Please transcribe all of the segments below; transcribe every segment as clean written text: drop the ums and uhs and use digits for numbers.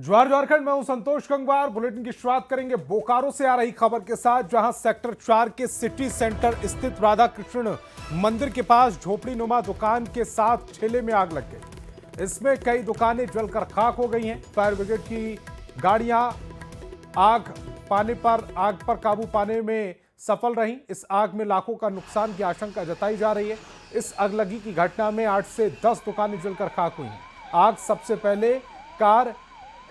ज्वार झारखंड में हूं संतोष गंगवार। बुलेटिन की शुरुआत करेंगे बोकारो से आ रही खबर के साथ, जहां सेक्टर 4 के सिटी सेंटर स्थित राधा कृष्ण मंदिर के पास झोपड़ी नुमा दुकान के साथ ठेले में आग लग गई। इसमें कई दुकानें जलकर खाक हो गई हैं। फायर ब्रिगेड की गाड़ियां आग पर काबू पाने में सफल रहीं। इस आग में लाखों का नुकसान की आशंका जताई जा रही है। इस अगलगी की घटना में 8 से 10 दुकानें जलकर खाक हुई हैं। आग सबसे पहले कार,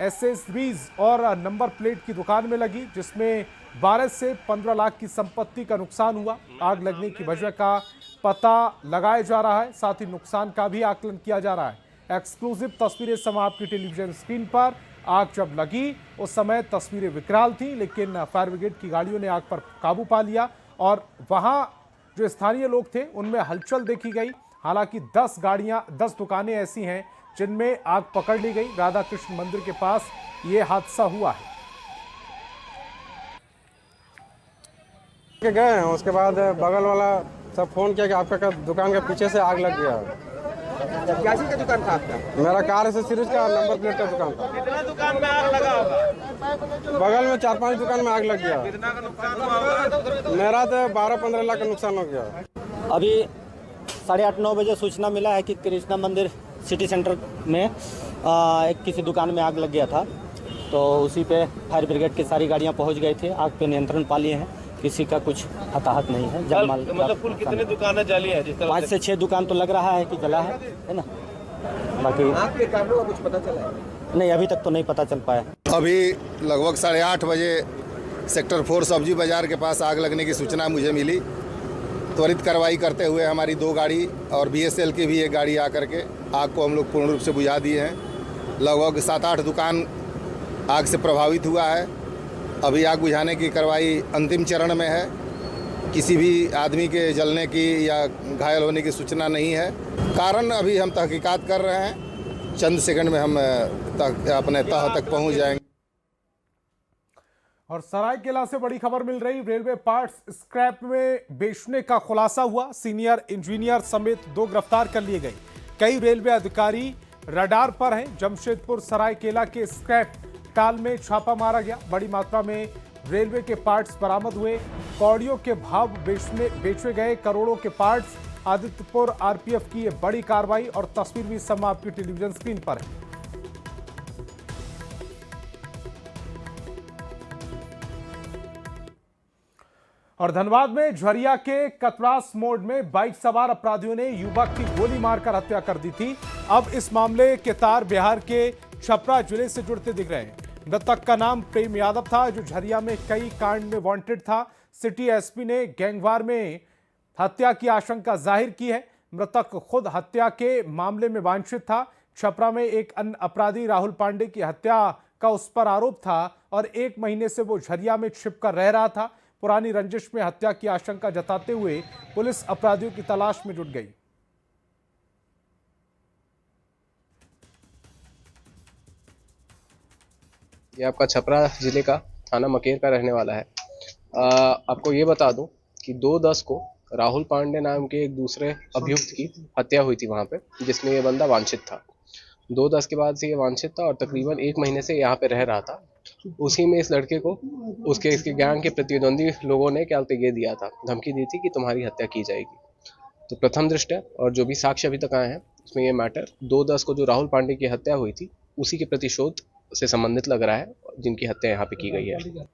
एसेसरीज और नंबर प्लेट की दुकान में लगी, जिसमें 12 से 15 लाख की संपत्ति का नुकसान हुआ। आग लगने की वजह का पता लगाया जा रहा है, साथ ही नुकसान का भी आकलन किया जा रहा है। एक्सक्लूसिव तस्वीरें समय आपकी टेलीविजन स्क्रीन पर। आग जब लगी उस समय तस्वीरें विकराल थी, लेकिन फायर ब्रिगेड की गाड़ियों ने आग पर काबू पा लिया और वहां जो स्थानीय लोग थे उनमें हलचल देखी गई। हालांकि 10 दुकानें ऐसी हैं जिनमें आग पकड़ ली गई। राधा कृष्ण मंदिर के पास यह हादसा हुआ है। गए हैं, उसके बाद बगल वाला सब फोन किया कि आपका दुकान के पीछे से आग लग गया। क्या चीज का दुकान था आपका? मेरा कार एसेसरीज का नंबर प्लेट का दुकान था। कितना दुकान में आग लगा होगा? बगल में 4-5 दुकान में आग लग गया। कितना का नुकसान हुआ होगा? मेरा तो 12-15 लाख का नुकसान हो गया। अभी 8:30-9 बजे सूचना मिला है कि कृष्णा मंदिर सिटी सेंटर में एक किसी दुकान में आग लग गया था। तो उसी पे फायर ब्रिगेड की सारी गाड़ियां पहुंच गई थी। आग पे नियंत्रण पा लिए हैं, किसी का कुछ हताहत नहीं है। जानमाल मतलब कुल कितने दुकानें जली हैं? जिस तरह 5 से 6 दुकान तो लग रहा है कि जला है ना। बाकी आग के कारणों का कुछ पता चला है? नहीं, अभी तक तो नहीं पता चल पाया। अभी लगभग 8:30 बजे सेक्टर 4 सब्जी बाजार के पास आग लगने की सूचना मुझे मिली। त्वरित कार्रवाई करते हुए हमारी 2 गाड़ी और BSL की भी एक गाड़ी आकर के आग को हम लोग पूर्ण रूप से बुझा दिए हैं। लगभग 7-8 दुकान आग से प्रभावित हुआ है। अभी आग बुझाने की कार्रवाई अंतिम चरण में है। किसी भी आदमी के जलने की या घायल होने की सूचना नहीं है। कारण अभी हम तहकीकात कर रहे हैं। चंद सेकंड में हम अपने तह तक पहुंच जाएंगे। और सरायकेला से बड़ी खबर मिल रही, रेलवे पार्ट्स स्क्रैप में बेचने का खुलासा हुआ। सीनियर इंजीनियर समेत 2 गिरफ्तार कर लिए गए। कई रेलवे अधिकारी रडार पर हैं। जमशेदपुर सरायकेला के स्क्रैप टाल में छापा मारा गया। बड़ी मात्रा में रेलवे के पार्ट्स बरामद हुए। कौड़ियों के भाव बेचे गए करोड़ों के पार्ट्स। आदित्यपुर RPF की ये बड़ी कार्रवाई और तस्वीर भी समय आपकी टेलीविजन स्क्रीन पर है। और धनबाद में झरिया के कतरास मोड़ में बाइक सवार अपराधियों ने युवक की गोली मारकर हत्या कर दी थी। अब इस मामले के तार बिहार के छपरा जिले से जुड़ते दिख रहे हैं। मृतक का नाम प्रेम यादव था, जो झरिया में कई कांड में वांटेड था। सिटी SP ने गैंगवार में हत्या की आशंका जाहिर की है। मृतक खुद हत्या के मामले में वांछित था। छपरा में एक अन्य अपराधी राहुल पांडे की हत्या का उस पर आरोप था और 1 महीने से वो झरिया में छिपकर रह रहा था। पुरानी रंजिश में हत्या की आशंका जताते हुए पुलिस अपराधियों की तलाश में जुट गई। ये आपका छपरा जिले का थाना मकेर का रहने वाला है। आपको ये बता दूं कि 2/10 को राहुल पांडे नाम के एक दूसरे अभियुक्त की हत्या हुई थी वहां पे, जिसमें ये बंदा वांछित था। 2/10 के बाद से ये वांछित था और तकरीबन 1 महीने से यहाँ पे रह रहा था। उसी में इस लड़के को इसके गैंग के प्रतिद्वंदी लोगों ने क्या ये दिया था, धमकी दी थी कि तुम्हारी हत्या की जाएगी। तो प्रथम दृष्टया और जो भी साक्ष्य अभी तक आए हैं उसमें ये मैटर 2/10 को जो राहुल पांडे की हत्या हुई थी उसी के प्रतिशोध से संबंधित लग रहा है, जिनकी हत्या यहाँ पे की गई है।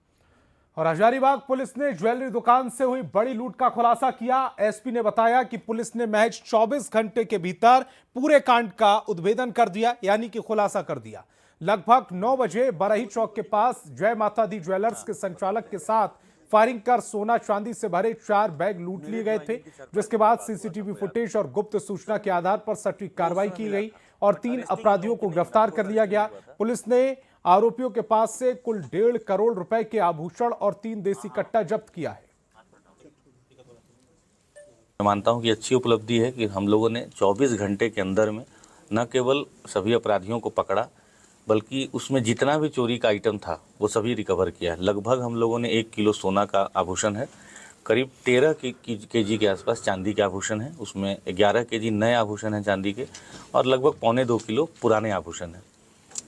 और हजारीबाग पुलिस ने ज्वेलरी दुकान से हुई बड़ी लूट का खुलासा किया। SP ने बताया कि पुलिस ने महज 24 घंटे के भीतर पूरे कांड का उद्भेदन कर दिया, यानी कि खुलासा कर दिया। लगभग 9 बजे बरही चौक के पास जय माता दी ज्वेलर्स के संचालक के साथ फायरिंग कर सोना चांदी से भरे 4 बैग लूट लिए गए थे, जिसके बाद CCTV फुटेज और गुप्त सूचना के आधार पर सटीक कार्रवाई की गई और 3 अपराधियों को गिरफ्तार कर लिया गया। पुलिस ने आरोपियों के पास से कुल 1.5 करोड़ रुपए के आभूषण और 3 देसी कट्टा जब्त किया है। मैं मानता हूं कि अच्छी उपलब्धि है कि हम लोगों ने 24 घंटे के अंदर में न केवल सभी अपराधियों को पकड़ा, बल्कि उसमें जितना भी चोरी का आइटम था वो सभी रिकवर किया है। लगभग हम लोगों ने 1 किलो सोना का आभूषण है, करीब 13 केजी के आसपास चांदी के आभूषण है, उसमें 11 केजी नए आभूषण हैं चांदी के और लगभग 1.25-2 किलो पुराने आभूषण हैं।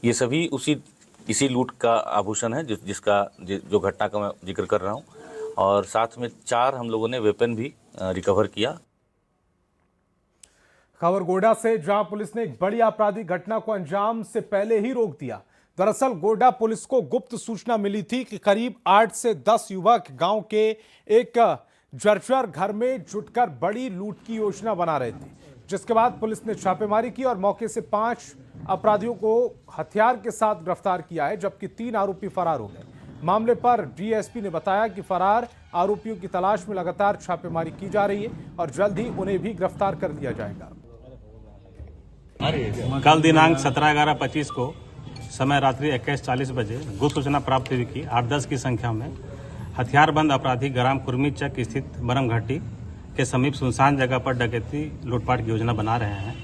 ये सभी उसी इसी लूट का आभूषण है जिसका जो घटना का मैं जिक्र कर रहा हूँ। और साथ में 4 हम लोगों ने वेपन भी रिकवर किया। खबर गोड्डा से, जहां पुलिस ने एक बड़ी आपराधिक घटना को अंजाम से पहले ही रोक दिया। दरअसल गोड्डा पुलिस को गुप्त सूचना मिली थी कि करीब 8 से 10 युवक गांव के एक जर्जर घर में जुटकर बड़ी लूट की योजना बना रहे थे, जिसके बाद पुलिस ने छापेमारी की और मौके से 5 अपराधियों को हथियार के साथ गिरफ्तार किया है, जबकि 3 आरोपी फरार हो गए। मामले पर डीएसपी ने बताया कि फरार आरोपियों की तलाश में लगातार छापेमारी की जा रही है और जल्द ही उन्हें भी गिरफ्तार कर लिया जाएगा। कल दिनांक 17/11/25 को समय रात्रि 21:40 बजे गुप्त सूचना प्राप्त हुई कि 8-10 की संख्या में हथियारबंद अपराधी ग्राम कुर्मी चक स्थित बरम घाटी के समीप सुनसान जगह पर डकैती लूटपाट की योजना बना रहे हैं।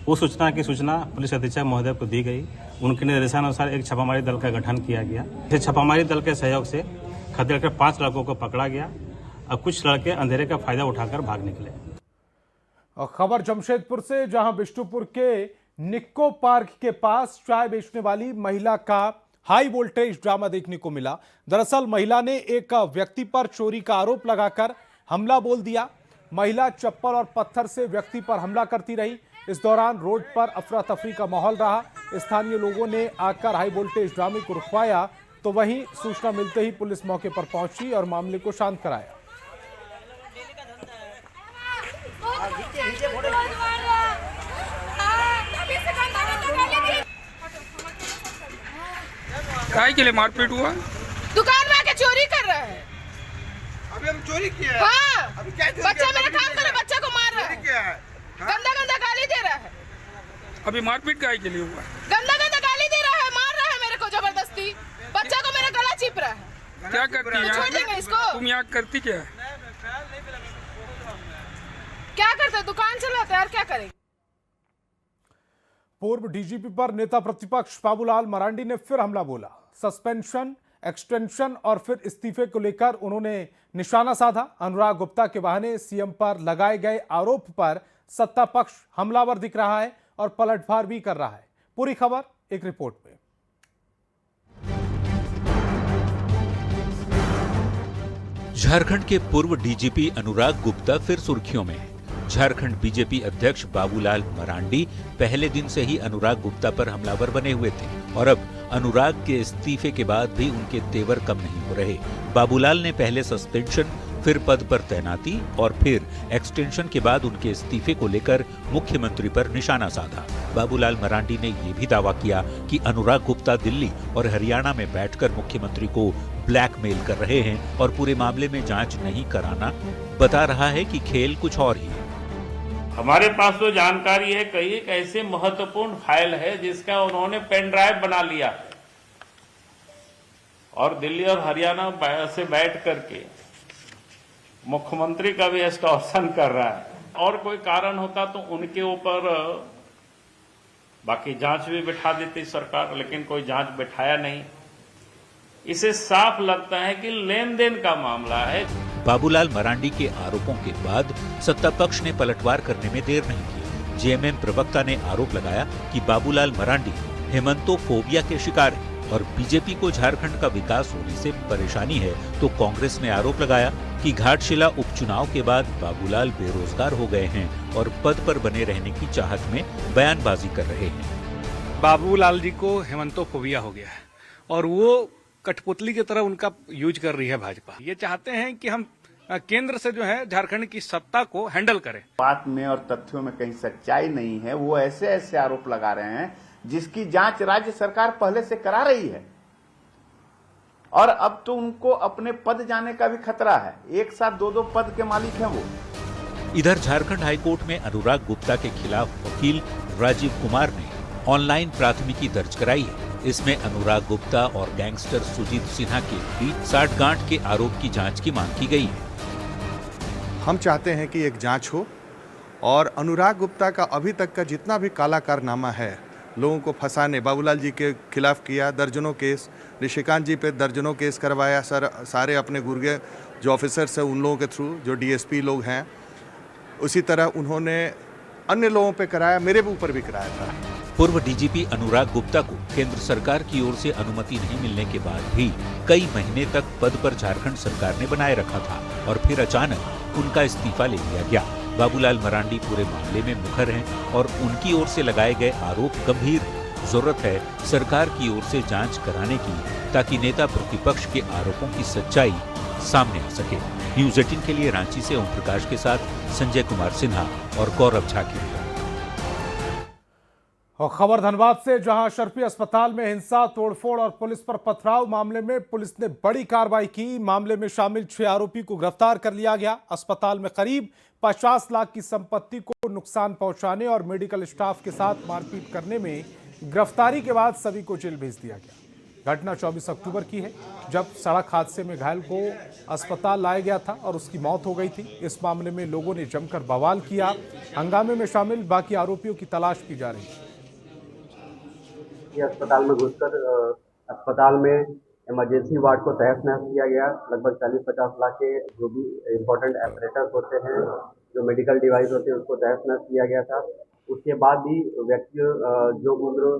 उस सूचना की सूचना पुलिस अधीक्षक महोदय को दी गई। उनके निर्देशानुसार एक छापामारी दल का गठन किया गया। इस छापामारी दल के सहयोग से खदेड़ कर 5 लड़कों को पकड़ा गया और कुछ लड़के अंधेरे का फायदा उठाकर भाग निकले। और खबर जमशेदपुर से, जहां बिष्टुपुर के निक्को पार्क के पास चाय बेचने वाली महिला का हाई वोल्टेज ड्रामा देखने को मिला। दरअसल महिला ने एक व्यक्ति पर चोरी का आरोप लगाकर हमला बोल दिया। महिला चप्पल और पत्थर से व्यक्ति पर हमला करती रही। इस दौरान रोड पर अफरा तफरी का माहौल रहा। स्थानीय लोगों ने आकर हाई वोल्टेज ड्रामे को रुकवाया, तो वहीं सूचना मिलते ही पुलिस मौके पर पहुंची और मामले को शांत कराया। काय के लिए मारपीट हुआ? दुकान में आके चोरी कर रहा है। अभी हम चोरी किया है। हाँ, अभी क्या बच्चा मेरा काम कर रहा है, बच्चा को मार रहा है। क्या है? गंदा गंदा गाली दे रहा है। अभी मारपीट काय के लिए हुआ? गंदा गंदा गाली दे रहा है, मार रहा है मेरे को जबरदस्ती। बच्चा को मेरा गला चिप रहा है। क्या करती है? छोड़ देंगे इसको। तुम यहाँ करती क्या? क्या करते, दुकान चलाते हैं और क्या करेंगे। पूर्व डीजीपी पर नेता प्रतिपक्ष बाबूलाल मरांडी ने फिर हमला बोला। सस्पेंशन, एक्सटेंशन और फिर इस्तीफे को लेकर उन्होंने निशाना साधा। अनुराग गुप्ता के बहाने सीएम पर लगाए गए आरोप पर सत्ता पक्ष हमलावर दिख रहा है और पलटवार भी कर रहा है। पूरी खबर एक रिपोर्ट में। झारखंड के पूर्व डीजीपी अनुराग गुप्ता फिर सुर्खियों में है। झारखंड बीजेपी अध्यक्ष बाबूलाल मरांडी पहले दिन से ही अनुराग गुप्ता पर हमलावर बने हुए थे और अब अनुराग के इस्तीफे के बाद भी उनके तेवर कम नहीं हो रहे। बाबूलाल ने पहले सस्पेंशन, फिर पद पर तैनाती और फिर एक्सटेंशन के बाद उनके इस्तीफे को लेकर मुख्यमंत्री पर निशाना साधा। बाबूलाल मरांडी ने ये भी दावा किया कि अनुराग गुप्ता दिल्ली और हरियाणा में बैठकर मुख्यमंत्री को ब्लैकमेल कर रहे हैं और पूरे मामले में जांच नहीं कराना बता रहा है कि खेल कुछ और ही है। हमारे पास तो जानकारी है, कई एक ऐसे महत्वपूर्ण फाइल है जिसका उन्होंने पेन ड्राइव बना लिया और दिल्ली और हरियाणा से बैठ करके मुख्यमंत्री का भी एक्सटॉर्शन कर रहा है। और कोई कारण होता तो उनके ऊपर बाकी जांच भी बिठा देती सरकार, लेकिन कोई जांच बिठाया नहीं। इसे साफ लगता है कि लेन देन का मामला है। बाबूलाल मरांडी के आरोपों के बाद सत्ता पक्ष ने पलटवार करने में देर नहीं की। जेएमएम प्रवक्ता ने आरोप लगाया कि बाबूलाल मरांडी हेमंतोफोबिया के शिकार हैं और बीजेपी को झारखंड का विकास होने से परेशानी है, तो कांग्रेस ने आरोप लगाया कि घाटशिला उपचुनाव के बाद बाबूलाल बेरोजगार हो गए हैं और पद पर बने रहने की चाहत में बयानबाजी कर रहे हैं। बाबूलाल जी को हेमंतोफोबिया हो गया है और वो कठपुतली की तरह उनका यूज कर रही है भाजपा। ये चाहते हैं कि हम केंद्र से जो है झारखंड की सत्ता को हैंडल करें। बात में और तथ्यों में कहीं सच्चाई नहीं है। वो ऐसे ऐसे आरोप लगा रहे हैं जिसकी जांच राज्य सरकार पहले से करा रही है और अब तो उनको अपने पद जाने का भी खतरा है। एक साथ 2-2 पद के मालिक हैं वो। इधर झारखंड हाईकोर्ट में अनुराग गुप्ता के खिलाफ वकील राजीव कुमार ने ऑनलाइन प्राथमिकी दर्ज कराई है। इसमें अनुराग गुप्ता और गैंगस्टर सुजीत सिन्हा के बीच साठगांठ के आरोप की जांच की मांग की गई है। हम चाहते हैं कि एक जांच हो और अनुराग गुप्ता का अभी तक का जितना भी काला कारनामा है, लोगों को फंसाने, बाबूलाल जी के खिलाफ किया, दर्जनों केस, ऋषिकांत जी पे दर्जनों केस करवाया, सारे अपने गुर्गे जो ऑफिसर्स हैं उन लोगों के थ्रू, जो डीएसपी लोग हैं, उसी तरह उन्होंने अन्य लोगों पे कराया, मेरे ऊपर भी कराया था। पूर्व डीजीपी अनुराग गुप्ता को केंद्र सरकार की ओर से अनुमति नहीं मिलने के बाद भी कई महीने तक पद पर झारखंड सरकार ने बनाए रखा था और फिर अचानक उनका इस्तीफा ले लिया गया। बाबूलाल मरांडी पूरे मामले में मुखर हैं और उनकी ओर से लगाए गए आरोप गंभीर। जरूरत है सरकार की ओर से जांच कराने की, ताकि नेता प्रतिपक्ष के आरोपों की सच्चाई सामने आ सके। न्यूज 18 के लिए रांची से ओम प्रकाश के साथ संजय कुमार सिन्हा और गौरव झा की रिपोर्ट। और खबर धनबाद से, जहां शर्फी अस्पताल में हिंसा, तोड़फोड़ और पुलिस पर पथराव मामले में पुलिस ने बड़ी कार्रवाई की। मामले में शामिल 6 आरोपी को गिरफ्तार कर लिया गया। अस्पताल में करीब 50 लाख की संपत्ति को नुकसान पहुंचाने और मेडिकल स्टाफ के साथ मारपीट करने में गिरफ्तारी के बाद सभी को जेल भेज दिया गया। घटना 24 अक्टूबर की है, जब सड़क हादसे में घायल को अस्पताल लाया गया था और उसकी मौत हो गई थी। इस मामले में लोगों ने जमकर बवाल किया। हंगामे में शामिल बाकी आरोपियों की तलाश की जा रही है। अस्पताल में घुसकर अस्पताल में इमरजेंसी वार्ड को तहस नहस किया गया। लगभग 40-50 लाख के जो भी इम्पोर्टेंट ऑपरेटर्स होते हैं, जो मेडिकल डिवाइस होते हैं, उसको तहस नहस किया गया था। उसके बाद भी जो उम्र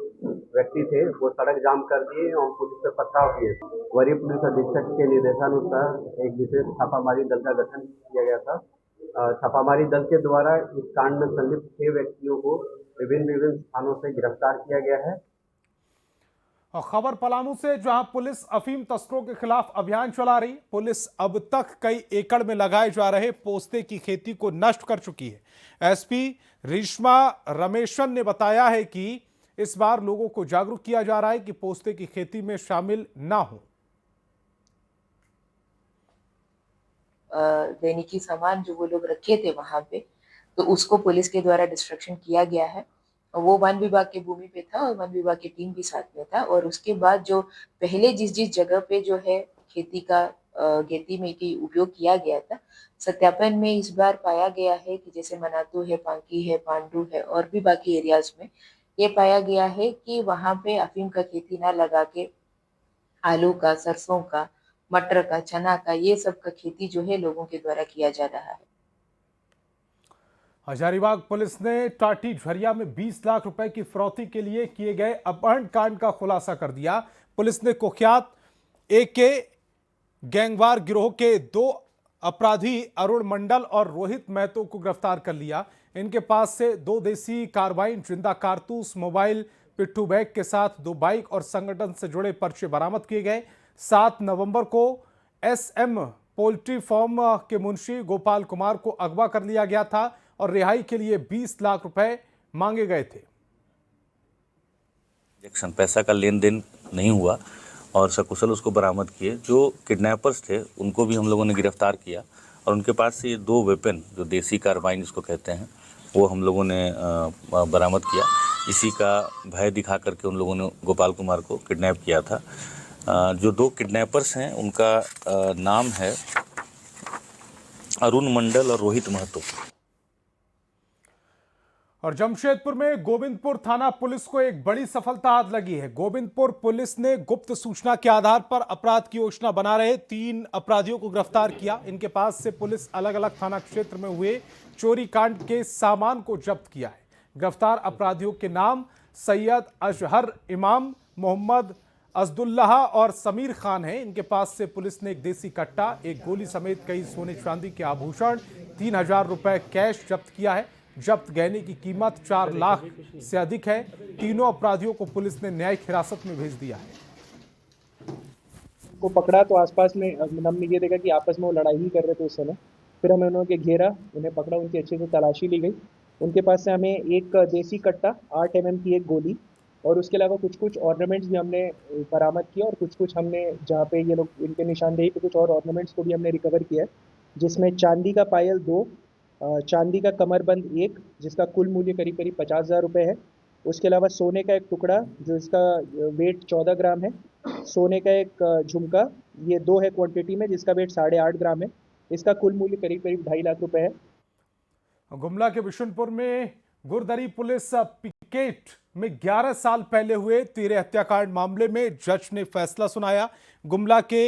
व्यक्ति थे वो सड़क जाम कर दिए और पुलिस पे पथराव किए। वरीय पुलिस अधीक्षक के निर्देशानुसार एक विशेष छापामारी दल का गठन किया गया था। छापामारी दल के द्वारा इस कांड में संलिप्त 6 व्यक्तियों को विभिन्न स्थानों से गिरफ्तार किया गया है। और खबर पलामू से, जहां पुलिस अफीम तस्करों के खिलाफ अभियान चला रही। पुलिस अब तक कई एकड़ में लगाए जा रहे पोस्ते की खेती को नष्ट कर चुकी है। एसपी रेशमा रमेशन ने बताया है कि इस बार लोगों को जागरूक किया जा रहा है कि पोस्ते की खेती में शामिल ना हो। दैनिकी सामान जो वो लोग रखे थे वहां पे, तो उसको पुलिस के द्वारा डिस्ट्रक्शन किया गया है। वो वन विभाग के भूमि पे था और वन विभाग की टीम भी साथ में था। और उसके बाद जो पहले जिस जगह पे जो है खेती में की उपयोग किया गया था, सत्यापन में इस बार पाया गया है कि जैसे मनातू है, पांकी है, पांडू है और भी बाकी एरियाज में ये पाया गया है कि वहां पे अफीम का खेती ना लगा के आलू का, सरसों का, मटर का, चना का, ये सब का खेती जो है लोगों के द्वारा किया जा रहा है। हजारीबाग पुलिस ने टाटी झरिया में 20 लाख रुपए की फिरौती के लिए किए गए अपहरण कांड का खुलासा कर दिया। पुलिस ने कुख्यात एके गैंगवार गिरोह के 2 अपराधी अरुण मंडल और रोहित महतो को गिरफ्तार कर लिया। इनके पास से 2 देसी कार्बाइन, जिंदा कारतूस, मोबाइल, पिट्ठू बैग के साथ 2 बाइक और संगठन से जुड़े पर्चे बरामद किए गए। 7 नवंबर को SM पोल्ट्री फार्म के मुंशी गोपाल कुमार को अगवा कर लिया गया था और रिहाई के लिए 20 लाख रुपए मांगे गए थे। पैसा का लेन देन नहीं हुआ और सकुशल उसको बरामद किए। जो किडनैपर्स थे उनको भी हम लोगों ने गिरफ्तार किया और उनके पास से ये 2 वेपन, जो देसी कार्बाइन इसको कहते हैं, वो हम लोगों ने बरामद किया। इसी का भय दिखा करके उन लोगों ने गोपाल कुमार को किडनैप किया था। जो 2 किडनैपर्स हैं उनका नाम है अरुण मंडल और रोहित महतो। और जमशेदपुर में गोविंदपुर थाना पुलिस को एक बड़ी सफलता हाथ लगी है। गोविंदपुर पुलिस ने गुप्त सूचना के आधार पर अपराध की योजना बना रहे 3 अपराधियों को गिरफ्तार किया। इनके पास से पुलिस अलग अलग थाना क्षेत्र में हुए चोरी कांड के सामान को जब्त किया है। गिरफ्तार अपराधियों के नाम सैयद अजहर इमाम, मोहम्मद अजदुल्लाह और समीर खान है। इनके पास से पुलिस ने एक देसी कट्टा, एक गोली समेत कई सोने चांदी के आभूषण, 3000 रुपए कैश जब्त किया है। जब्त गहने की कीमत 4 लाख से अधिक है। तीनों अपराधियों को पुलिस ने न्यायिक हिरासत में भेज दिया है। को पकड़ा तो आसपास में हमने ये देखा कि आपस में वो लड़ाई ही कर रहे थे उस समय। फिर हमें उन्होंने घेरा, उन्हें पकड़ा, उनकी अच्छे से तलाशी ली गई। उनके पास से हमें एक देसी कट्टा, 8 mm की एक गोली और उसके अलावा कुछ ऑर्नामेंट्स भी हमने बरामद किया और कुछ हमने, जहाँ पे ये लोग इनके निशानदेही पे कुछ और ऑर्नामेंट्स को भी हमने रिकवर किया है, जिसमें चांदी का पायल 2, चांदी का कमरबंद 1, जिसका कुल मूल्य करीब 50,000 रुपये है। उसके अलावा सोने का एक टुकड़ा जो इसका वेट 14 ग्राम है, सोने का एक झुमका, ये 2 है क्वांटिटी में, जिसका वेट 8.5 ग्राम है। इसका कुल मूल्य करीब 2.5 लाख रुपए है। गुमला के बिशुनपुर में गुरदरी पुलिस पिकेट में 11 साल पहले हुए 13 हत्याकांड मामले में जज ने फैसला सुनाया। गुमला के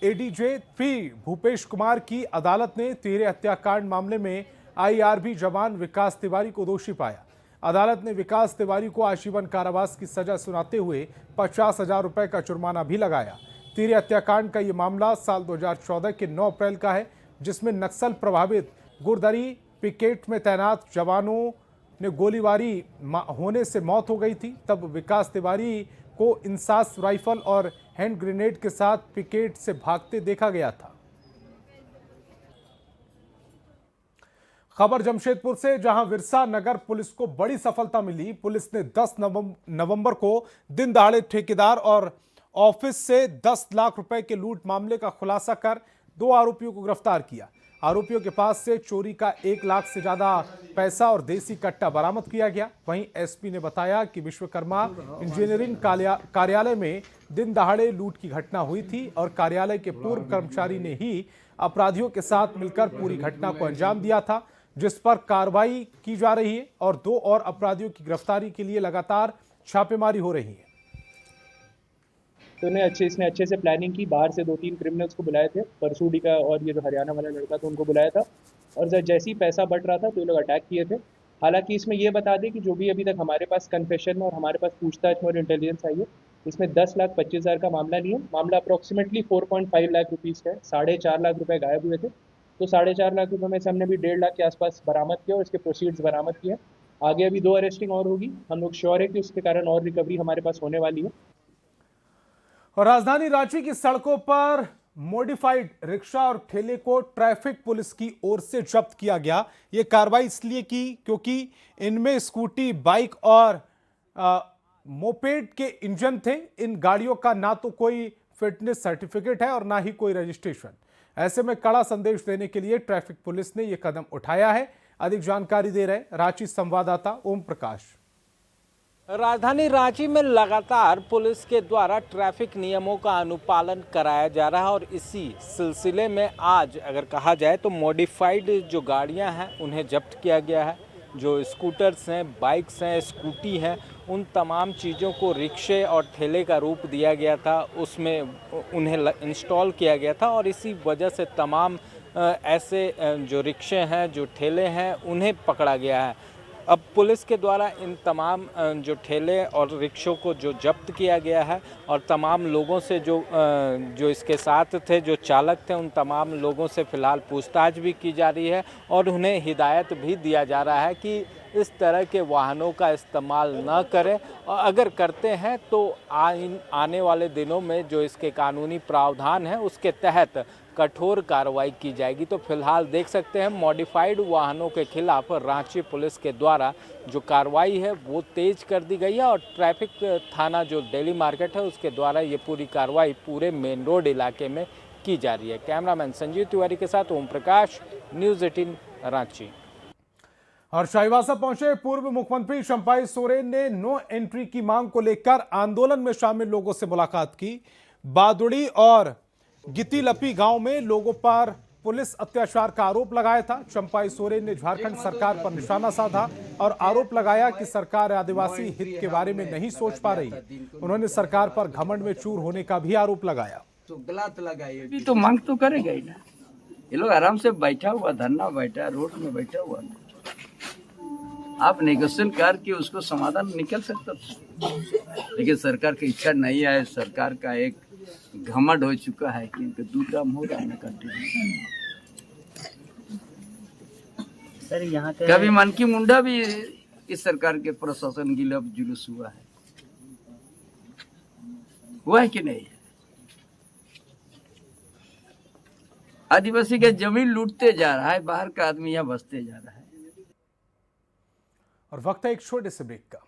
एडीजे 3 भूपेश कुमार की अदालत ने 13 हत्याकांड मामले में IRB जवान विकास तिवारी को दोषी पाया। अदालत ने विकास तिवारी को आजीवन कारावास की सजा सुनाते हुए 50,000 रुपए का जुर्माना भी लगाया। तिहरी हत्याकांड का ये मामला साल 2014 के 9 अप्रैल का है, जिसमें नक्सल प्रभावित गुरदरी पिकेट में तैनात जवानों ने गोलीबारी होने से मौत हो गई थी। तब विकास तिवारी को इंसास राइफल और हैंड ग्रेनेड के साथ पिकेट से भागते देखा गया था। खबर जमशेदपुर से, जहां विरसा नगर पुलिस को बड़ी सफलता मिली। पुलिस ने 10 नवंबर को दिन दहाड़े ठेकेदार और ऑफिस से 10 लाख रुपए के लूट मामले का खुलासा कर 2 आरोपियों को गिरफ्तार किया। आरोपियों के पास से चोरी का 1 लाख से ज्यादा पैसा और देसी कट्टा बरामद किया गया। वहीं एसपी ने बताया कि विश्वकर्मा इंजीनियरिंग कार्यालय में दिन दहाड़े लूट की घटना हुई थी और कार्यालय के पूर्व कर्मचारी ने ही अपराधियों के साथ मिलकर पूरी घटना को अंजाम दिया था, जिस पर कार्रवाई की जा रही है और 2 और अपराधियों की गिरफ्तारी के लिए लगातार छापेमारी हो रही है। तो इसने अच्छे से प्लानिंग की। बाहर से 2-3 क्रिमिनल्स को बुलाए थे, परसूडी का और ये जो हरियाणा वाला लड़का था उनको बुलाया था, और जैसे ही पैसा बट रहा था तो ये लोग अटैक किए थे। हालांकि इसमें ये बता दें कि जो भी अभी तक हमारे पास कन्फेशन में और हमारे पास पूछताछ में और इंटेलिजेंस आई है, इसमें 10,25,000 का मामला नहीं है। मामला अप्रॉक्सीमेटली 4.5 लाख रुपीज़ का है। 4.5 लाख रुपए गायब हुए थे, तो 4.5 लाख रुपए में से हमने भी 1.5 लाख के आसपास बरामद किया और इसके प्रोसीड्स बरामद किए। आगे अभी 2 अरेस्टिंग और होगी। हम लोग श्योर है कि उसके कारण और रिकवरी हमारे पास होने वाली है। और राजधानी रांची की सड़कों पर मॉडिफाइड रिक्शा और ठेले को ट्रैफिक पुलिस की ओर से जब्त किया गया। ये कार्रवाई इसलिए की क्योंकि इनमें स्कूटी, बाइक और मोपेड के इंजन थे। इन गाड़ियों का ना तो कोई फिटनेस सर्टिफिकेट है और ना ही कोई रजिस्ट्रेशन। ऐसे में कड़ा संदेश देने के लिए ट्रैफिक पुलिस ने यह कदम उठाया है। अधिक जानकारी दे रहे रांची संवाददाता ओम प्रकाश। राजधानी रांची में लगातार पुलिस के द्वारा ट्रैफिक नियमों का अनुपालन कराया जा रहा है और इसी सिलसिले में आज अगर कहा जाए तो मॉडिफाइड जो गाड़ियां हैं उन्हें जब्त किया गया है। जो स्कूटर्स हैं, बाइक्स हैं, स्कूटी हैं, उन तमाम चीज़ों को रिक्शे और ठेले का रूप दिया गया था, उसमें उन्हें इंस्टॉल किया गया था और इसी वजह से तमाम ऐसे जो रिक्शे हैं, जो ठेले हैं, उन्हें पकड़ा गया है। अब पुलिस के द्वारा इन तमाम जो ठेले और रिक्शों को जो जब्त किया गया है और तमाम लोगों से जो इसके साथ थे, जो चालक थे, उन तमाम लोगों से फ़िलहाल पूछताछ भी की जा रही है और उन्हें हिदायत भी दिया जा रहा है कि इस तरह के वाहनों का इस्तेमाल न करें और अगर करते हैं तो आने वाले दिनों में जो इसके कानूनी प्रावधान है उसके तहत कठोर कार्रवाई की जाएगी। तो फिलहाल देख सकते हैं मॉडिफाइड वाहनों के खिलाफ रांची पुलिस के द्वारा जो कार्रवाई है वो तेज कर दी गई है और ट्रैफिक थाना जो डेली मार्केट है उसके द्वारा ये पूरी कार्रवाई पूरे मेन रोड इलाके में की जा रही है। कैमरामैन संजीव तिवारी के साथ ओम प्रकाश, न्यूज़ 18 रांची। और चाईबासा पहुंचे पूर्व मुख्यमंत्री चंपाई सोरेन ने नो एंट्री की मांग को लेकर आंदोलन में शामिल लोगों से मुलाकात की। बादुड़ी और गितिलपी गांव में लोगों पर पुलिस अत्याचार का आरोप लगाया था। चंपाई सोरेन ने झारखंड सरकार पर निशाना साधा और आरोप लगाया कि सरकार आदिवासी हित के बारे में नहीं सोच पा रही। उन्होंने सरकार पर घमंड में चूर होने का भी आरोप लगाया। तो गलत लगाइए तो मांग तो करेगा ही ना। ये लोग आराम से बैठा हुआ, धरना बैठा, रोड में बैठा हुआ, आप नेगोशिएशन करके उसको समाधान निकल सकता था, लेकिन सरकार की इच्छा नहीं है। सरकार का एक घमंड हो चुका है कि इनका 2 टर्म हो रहा है ना कंटिन्यू। सर यहाँ कभी मन की मुंडा भी इस सरकार के प्रशासन के लिए जुलूस हुआ है कि नहीं? आदिवासी का जमीन लूटते जा रहा है, बाहर का आदमी यहाँ बसते जा रहा है। और वक्त है एक छोटे से ब्रेक का।